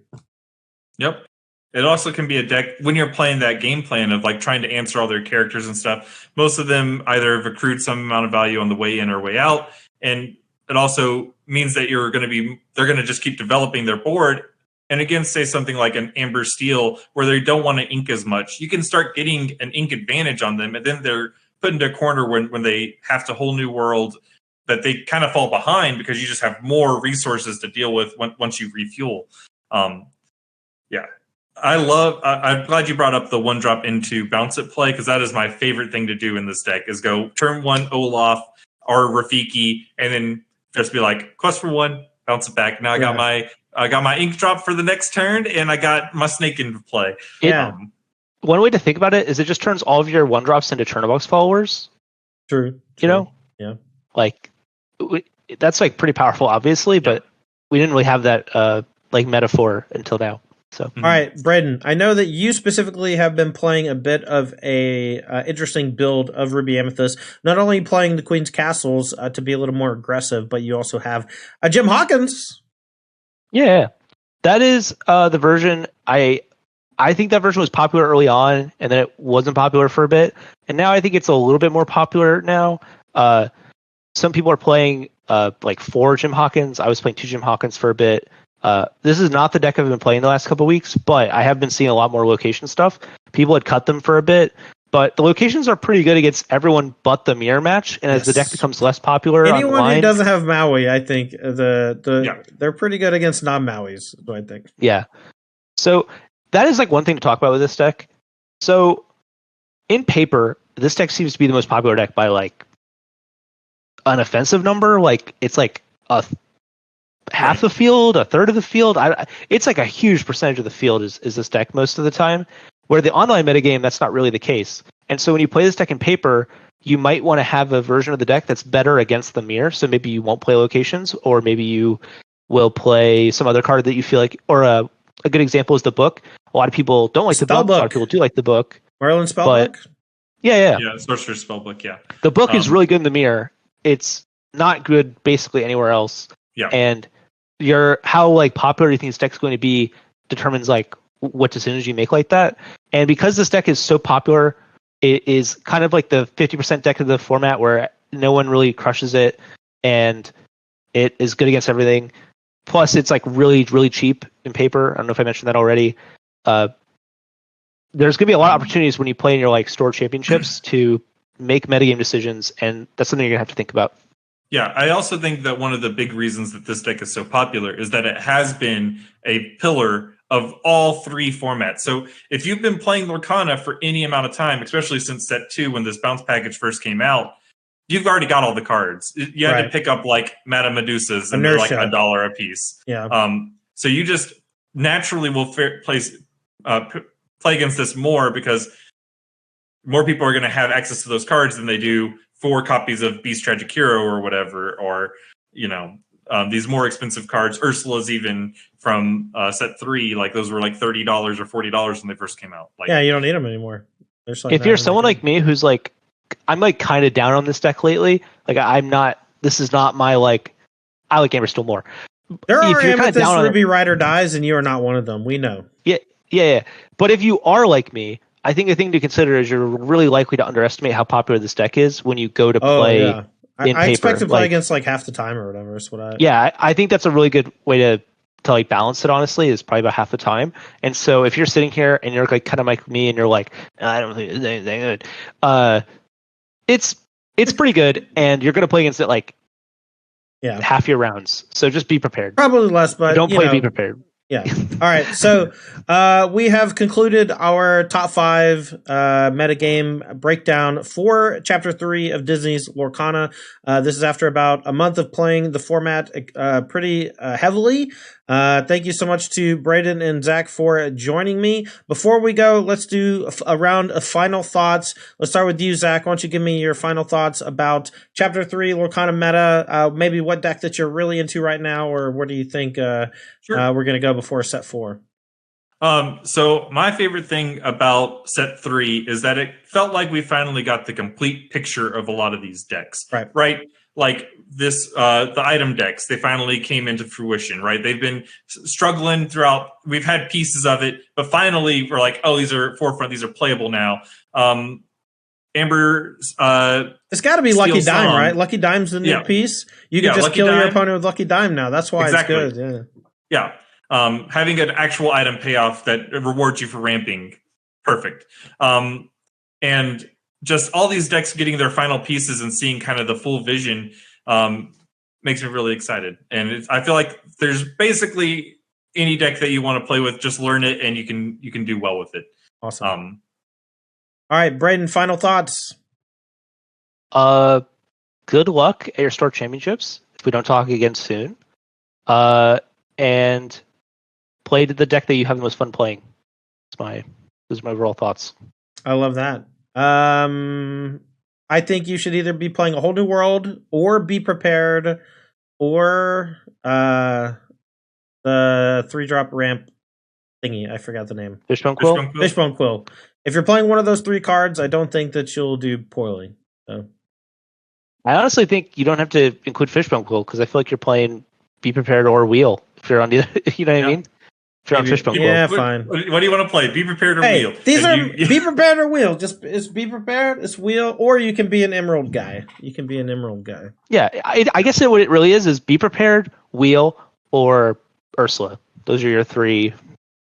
Yep. It also can be a deck when you're playing that game plan of like trying to answer all their characters and stuff. Most of them either have accrued some amount of value on the way in or way out, and it also means that they're going to just keep developing their board. And again, say something like an Amber Steel where they don't want to ink as much. You can start getting an ink advantage on them, and then they're put into a corner when they have to whole new world that they kind of fall behind because you just have more resources to deal with once you refuel. Yeah. I'm glad you brought up the 1-drop into bounce it play, because that is my favorite thing to do in this deck is go turn 1 Olaf or Rafiki and then just be like, quest for 1, bounce it back. Now I got my ink drop for the next turn, and I got my snake into play. One way to think about it is it just turns all of your 1-drops into Chernobog's followers. True. Yeah. Like, that's like pretty powerful, obviously, but we didn't really have that metaphor until now. So, all right, Braden, I know that you specifically have been playing a bit of a interesting build of Ruby Amethyst. Not only playing the Queen's Castles to be a little more aggressive, but you also have a Jim Hawkins. Yeah, that is the version. I think that version was popular early on, and then it wasn't popular for a bit, and now I think it's a little bit more popular now. Some people are playing 4 Jim Hawkins. I was playing 2 Jim Hawkins for a bit. This is not the deck I've been playing the last couple of weeks, but I have been seeing a lot more location stuff. People had cut them for a bit, but the locations are pretty good against everyone but the mirror match. And as the deck becomes less popular, anyone who doesn't have Maui, I think they're pretty good against non-Mauis, I think. Yeah. So that is one thing to talk about with this deck. So in paper, this deck seems to be the most popular deck by an offensive number. It's a half the field, a third of the field. It's a huge percentage of the field is this deck most of the time. Where the online metagame, that's not really the case. And so when you play this deck in paper, you might want to have a version of the deck that's better against the mirror. So maybe you won't play locations, or maybe you will play some other card that you feel like, or a good example is the book. A lot of people don't like the book. A lot of people do like the book. Merlin Spellbook? Yeah, Sorcerer's Spellbook, yeah. The book is really good in the mirror. It's not good basically anywhere else. Yeah. And how popular you think this deck's going to be determines what decisions you make like that. And because this deck is so popular, it is kind of like the 50% deck of the format where no one really crushes it, and it is good against everything. Plus, it's really, really cheap in paper. I don't know if I mentioned that already. There's going to be a lot of opportunities when you play in your store championships to make metagame decisions, and that's something you're going to have to think about. Yeah, I also think that one of the big reasons that this deck is so popular is that it has been a pillar of all 3 formats. So if you've been playing Lorcana for any amount of time, especially since set 2 when this bounce package first came out, you've already got all the cards. You had to pick up Madame Medusas, and they're $1 a piece. Yeah. So you just naturally will play against this more because more people are going to have access to those cards than they do 4 copies of Beast Tragic Hero or whatever, or these more expensive cards. Ursula's even from set 3, those were $30 or $40 when they first came out. You don't need them anymore. If you're someone like me who's I'm kind of down on this deck lately. I'm not. This is not my I like Amber still more, There if are you're kinda Amethyst down on it- Ruby Ride or Dies, and you are not one of them. We know. Yeah. But if you are like me, I think the thing to consider is you're really likely to underestimate how popular this deck is when you go to play yeah. in I expect paper. to play against like half the time or whatever. Is what I. Yeah, I think that's a really good way to like balance it. Honestly, is probably about half the time. And so if you're sitting here and you're like kind of like me and you're like, I don't think it's anything good, it's pretty good, and you're gonna play against it like half your rounds. So just be prepared. Probably less, but don't play. Be prepared. Yeah. All right. So we have concluded our top 5 metagame breakdown for Chapter 3 of Disney's Lorcana. This is after about a month of playing the format pretty heavily. Thank you so much to Braden and Zack for joining me. Before we go, let's do a round of final thoughts. Let's start with you, Zack. Why don't you give me your final thoughts about Chapter 3 Lorcana meta, maybe what deck that you're really into right now, or what do you think we're going to go before set 4? So my favorite thing about set 3 is that it felt like we finally got the complete picture of a lot of these decks. Right? Like this, the item decks, they finally came into fruition, right? They've been struggling throughout. We've had pieces of it, but finally we're like, oh, these are forefront. These are playable now. Amber, it's got to be Lucky Dime, right? Lucky Dime's the new piece. You can just kill your opponent with Lucky Dime now. That's why it's good. Yeah. Having an actual item payoff that rewards you for ramping, perfect. And just all these decks getting their final pieces and seeing kind of the full vision makes me really excited. And I feel like there's basically any deck that you want to play with, just learn it and you can do well with it. Awesome. All right, Braden, final thoughts. Good luck at your store championships if we don't talk again soon. And play the deck that you have the most fun playing. Those are my overall thoughts. I love that. I think you should either be playing A Whole New World or Be Prepared or the 3-drop ramp thingy. I forgot the name. Fishbone Quill? Fishbone Quill. If you're playing one of those 3 cards, I don't think that you'll do poorly. So. I honestly think you don't have to include Fishbone Quill because I feel like you're playing Be Prepared or Wheel. If you're on the, you know what I mean? If you're on Fishbone Quill. Yeah, fine. What do you want to play? Be Prepared or Wheel? These are Be Prepared or Wheel. It's Be Prepared, it's Wheel, or you can be an Emerald guy. Yeah, I guess what it really is Be Prepared, Wheel, or Ursula. Those are your 3.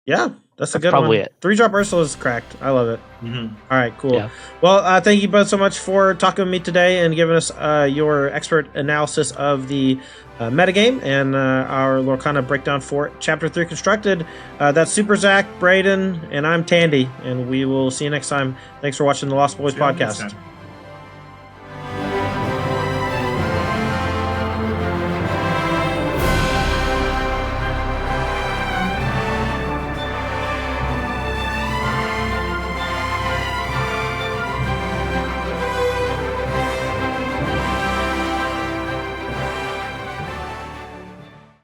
Yeah, that's a good probably one. It. 3-drop Ursula is cracked. I love it. Mm-hmm. All right, cool. Yeah. Well, thank you both so much for talking with me today and giving us your expert analysis of the metagame and our Lorcana breakdown for Chapter 3 Constructed. That's Super Zack, Braden, and I'm Tandy, and we will see you next time. Thanks for watching the Lost Boys podcast.